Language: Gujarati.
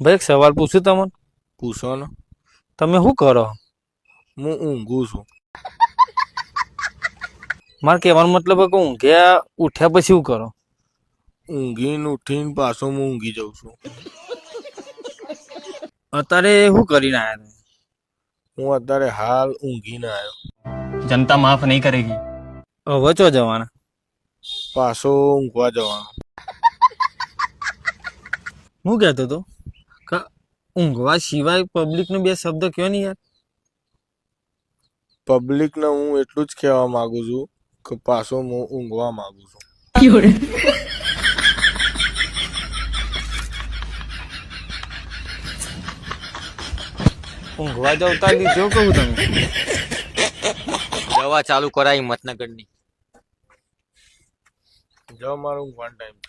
ભાઈ એક સવાલ પૂછું તમને? પૂછો ને. તમે શું કરો? હું ઊંઘું છું. મારે કહેવાનો મતલબ કે ઊંઘ્યા ઉઠ્યા પછી શું કરો? ઊંઘીને ઉઠીને પાછો હું ઊંઘી જાઉં છું. અત્યારે શું કરીને આવ્યા? હું અત્યારે હાલ ઊંઘીને આવ્યો. जनता माफ नहीं करेगी. હવે ચો જવાના? પાછો ઊંઘવા જવાનો. હું કહેતો હતો કે ઊંઘવા સિવાય પબ્લિકને બે શબ્દ કયો નહીં યાર. પબ્લિકને હું એટલું જ કહેવા માંગુ છું કે પાછો હું ઊંઘવા માંગુ છું. ઊંઘવા જાવ તાર લીધો કહું તમે. દવા ચાલુ કરાય હિંમતનગરની. જાઓ, મારો ઊંઘવાનો ટાઈમ.